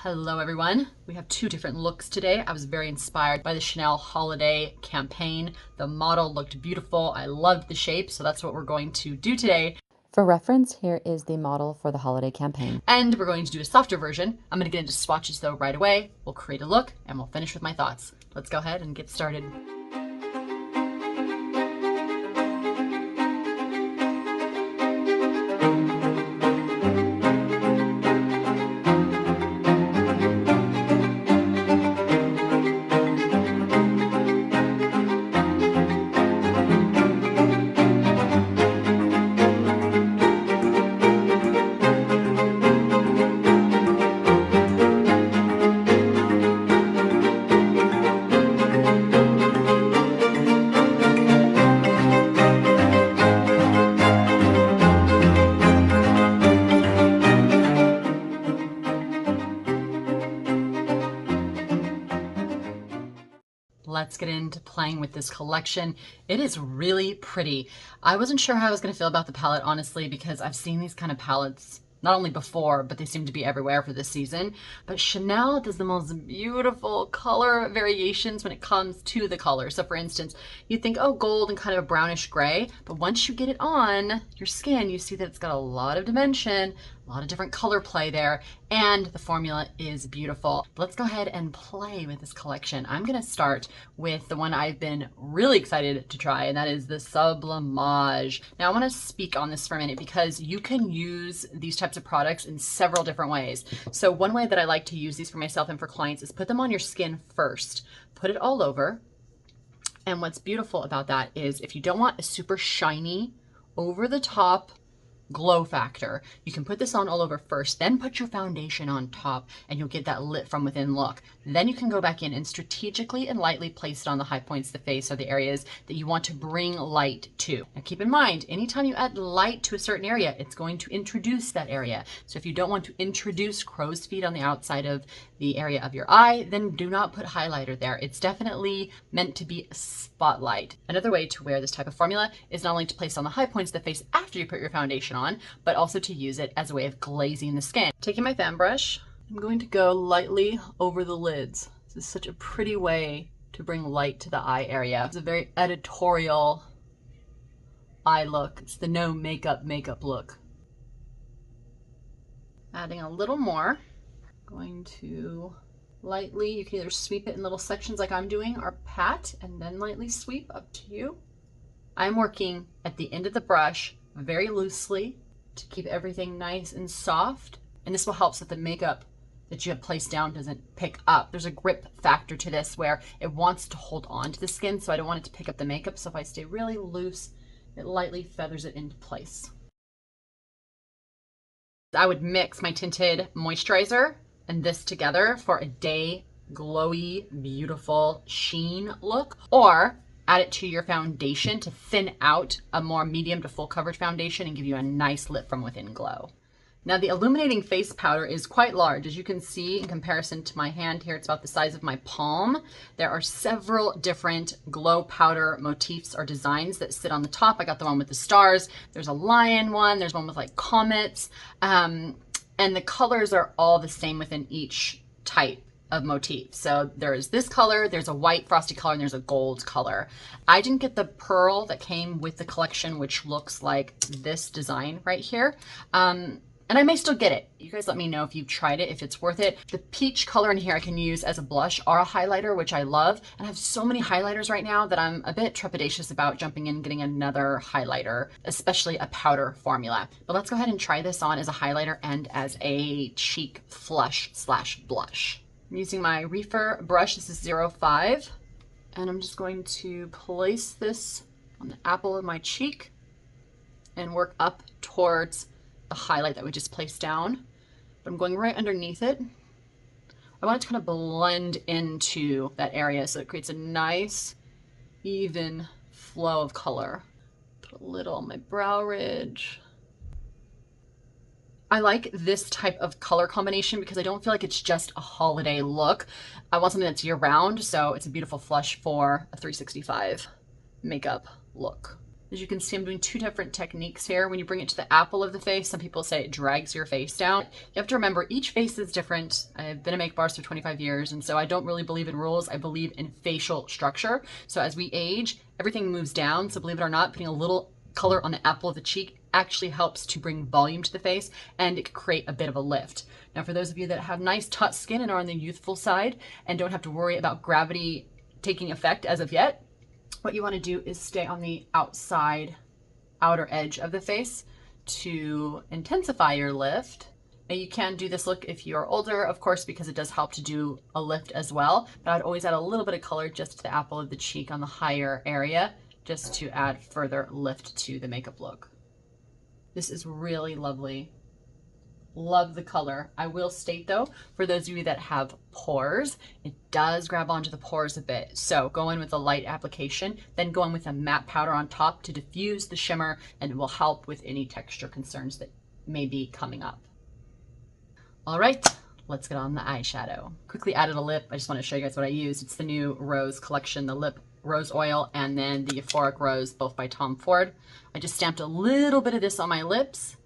Hello everyone. We have two different looks today. I was very inspired by the Chanel holiday campaign. The model looked beautiful. I loved the shape, so that's what we're going to do today. For reference, here is the model for the holiday campaign. And we're going to do a softer version. I'm going to get into swatches though right away. We'll create a look and we'll finish with my thoughts. Let's go ahead and get started. Let's get into playing with this collection. It is really pretty. I wasn't sure how I was going to feel about the palette, honestly, because I've seen these kind of palettes not only before, but they seem to be everywhere for this season. But Chanel does the most beautiful color variations when it comes to the color. So for instance, you think, oh, gold and kind of a brownish gray, but once you get it on your skin, you see that it's got a lot of dimension, a lot of different color play there, and the formula is beautiful. Let's go ahead and play with this collection. I'm gonna start with the one I've been really excited to try, and that is the Sublimage. Now I wanna speak on this for a minute because you can use these types of products in several different ways. So one way that I like to use these for myself and for clients is put them on your skin first. Put it all over. And what's beautiful about that is if you don't want a super shiny, over the top glow factor, you can put this on all over first, then put your foundation on top and you'll get that lit from within look. Then you can go back in and strategically and lightly place it on the high points of the face or the areas that you want to bring light to. Now keep in mind, anytime you add light to a certain area, it's going to introduce that area. So if you don't want to introduce crow's feet on the outside of the area of your eye, then do not put highlighter there. It's definitely meant to be a spotlight. Another way to wear this type of formula is not only to place on the high points of the face after you put your foundation on, but also to use it as a way of glazing the skin. Taking my fan brush, I'm going to go lightly over the lids. This is such a pretty way to bring light to the eye area. It's a very editorial eye look. It's the no makeup look. Adding a little more. Going to lightly, you can either sweep it in little sections like I'm doing or pat and then lightly sweep, up to you. I'm working at the end of the brush very loosely to keep everything nice and soft. And this will help so that the makeup that you have placed down doesn't pick up. There's a grip factor to this where it wants to hold on to the skin, so I don't want it to pick up the makeup. So if I stay really loose, it lightly feathers it into place. I would mix my tinted moisturizer and this together for a day glowy, beautiful sheen look, or add it to your foundation to thin out a more medium to full coverage foundation and give you a nice lit from within glow. Now the illuminating face powder is quite large. As you can see in comparison to my hand here, it's about the size of my palm. There are several different glow powder motifs or designs that sit on the top. I got the one with the stars. There's a lion one. There's one with like comets. And the colors are all the same within each type of motif. So there's this color, there's a white frosty color, and there's a gold color. I didn't get the pearl that came with the collection, which looks like this design right here. And I may still get it. You guys let me know if you've tried it, if it's worth it. The peach color in here I can use as a blush or a highlighter, which I love. And I have so many highlighters right now that I'm a bit trepidatious about jumping in and getting another highlighter, especially a powder formula. But let's go ahead and try this on as a highlighter and as a cheek flush slash blush. I'm using my Reefer brush. This is 05. And I'm just going to place this on the apple of my cheek and work up towards the highlight that we just placed down. But I'm going right underneath it. I want it to kind of blend into that area so it creates a nice, even flow of color. Put a little on my brow ridge. I like this type of color combination because I don't feel like it's just a holiday look. I want something that's year round, so it's a beautiful flush for a 365 makeup look. As you can see, I'm doing two different techniques here. When you bring it to the apple of the face, some people say it drags your face down. You have to remember each face is different. I've been a makeup artist for 25 years, and so I don't really believe in rules. I believe in facial structure. So as we age, everything moves down. So believe it or not, putting a little color on the apple of the cheek actually helps to bring volume to the face, and it can create a bit of a lift. Now, for those of you that have nice taut skin and are on the youthful side and don't have to worry about gravity taking effect as of yet, what you want to do is stay on the outside, outer edge of the face to intensify your lift. Now you can do this look if you're older, of course, because it does help to do a lift as well. But I'd always add a little bit of color just to the apple of the cheek on the higher area, just to add further lift to the makeup look. This is really lovely. Love the color. I will state though, for those of you that have pores, it does grab onto the pores a bit. So go in with a light application, then go in with a matte powder on top to diffuse the shimmer, and it will help with any texture concerns that may be coming up. All right, let's get on the eyeshadow. Quickly added a lip. I just want to show you guys what I used. It's the new Rose collection, the lip rose oil, and then the Euphoric Rose, both by Tom Ford. I just stamped a little bit of this on my lips,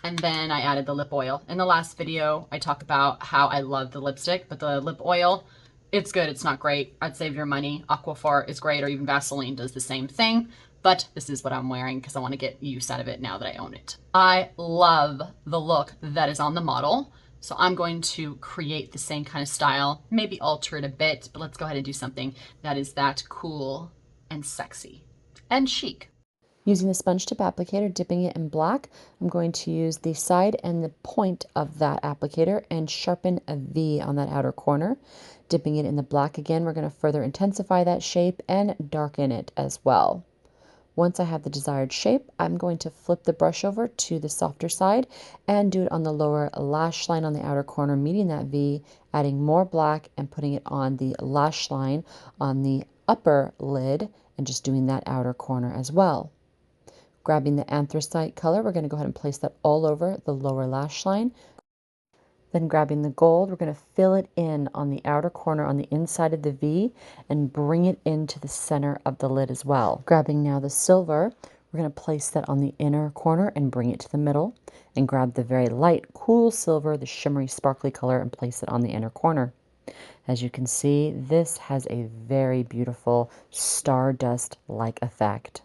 and then I added the lip oil. In the last video, I talk about how I love the lipstick, but the lip oil, it's good, it's not great. I'd save your money. Aquaphor is great, or even Vaseline does the same thing, but this is what I'm wearing because I want to get use out of it now that I own it. I love the look that is on the model, so I'm going to create the same kind of style, maybe alter it a bit, but let's go ahead and do something that is that cool and sexy and chic. Using the sponge tip applicator, dipping it in black, I'm going to use the side and the point of that applicator and sharpen a V on that outer corner. Dipping it in the black again, we're going to further intensify that shape and darken it as well. Once I have the desired shape, I'm going to flip the brush over to the softer side and do it on the lower lash line on the outer corner, meeting that V, adding more black and putting it on the lash line on the upper lid and just doing that outer corner as well. Grabbing the anthracite color, we're going to go ahead and place that all over the lower lash line. Then grabbing the gold, we're going to fill it in on the outer corner on the inside of the V and bring it into the center of the lid as well. Grabbing now the silver, we're going to place that on the inner corner and bring it to the middle, and grab the very light, cool silver, the shimmery, sparkly color, and place it on the inner corner. As you can see, this has a very beautiful stardust-like effect.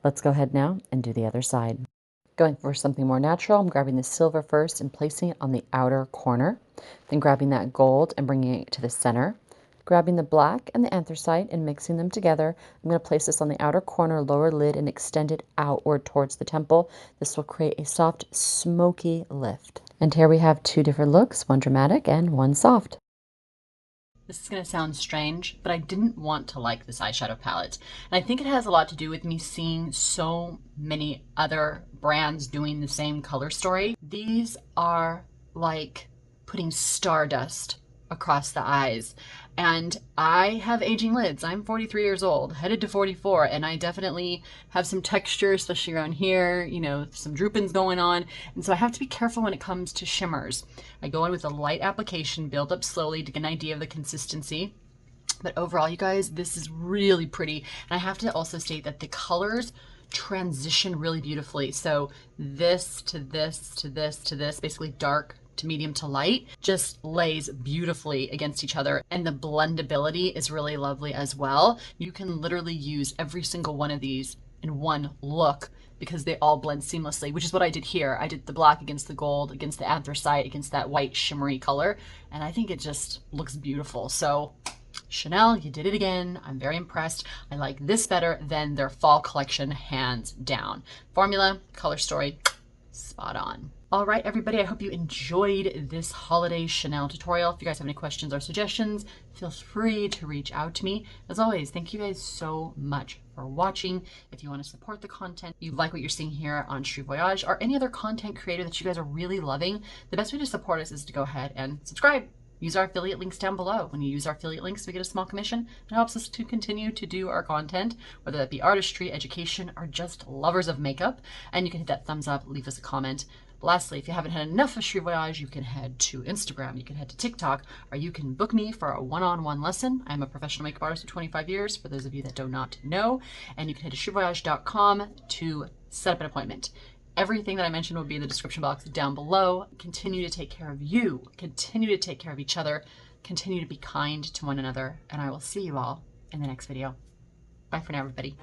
Let's go ahead now and do the other side. Going for something more natural, I'm grabbing the silver first and placing it on the outer corner. Then grabbing that gold and bringing it to the center. Grabbing the black and the anthracite and mixing them together. I'm going to place this on the outer corner, lower lid, and extend it outward towards the temple. This will create a soft, smoky lift. And here we have two different looks, one dramatic and one soft. This is going to sound strange, but I didn't want to like this eyeshadow palette. And I think it has a lot to do with me seeing so many other brands doing the same color story. These are like putting stardust across the eyes. And I have aging lids. I'm 43 years old, headed to 44, and I definitely have some texture, especially around here, you know, some droopings going on. And so I have to be careful when it comes to shimmers. I go in with a light application, build up slowly to get an idea of the consistency. But overall, you guys, this is really pretty. And I have to also state that the colors transition really beautifully. So this to this to this to this, basically dark to medium to light, just lays beautifully against each other, and the blendability is really lovely as well. You can literally use every single one of these in one look because they all blend seamlessly, which is what I did here. I did the black against the gold, against the anthracite, against that white shimmery color, and I think it just looks beautiful. So Chanel, you did it again. I'm very impressed. I like this better than their fall collection, hands down. Formula, color story, spot on. All right, everybody, I hope you enjoyed this holiday Chanel tutorial. If you guys have any questions or suggestions, feel free to reach out to me. As always, thank you guys so much for watching. If you want to support the content, you like what you're seeing here on Voyage, or any other content creator that you guys are really loving, the best way to support us is to go ahead and subscribe. Use our affiliate links down below. When you use our affiliate links, we get a small commission. It helps us to continue to do our content, whether that be artistry, education, or just lovers of makeup. And you can hit that thumbs up, leave us a comment. Lastly, if you haven't had enough of Cheri Voyage, you can head to Instagram, you can head to TikTok, or you can book me for a one-on-one lesson. I'm a professional makeup artist for 25 years, for those of you that do not know, and you can head to cherivoyage.com to set up an appointment. Everything that I mentioned will be in the description box down below. Continue to take care of you, continue to take care of each other, continue to be kind to one another, and I will see you all in the next video. Bye for now, everybody.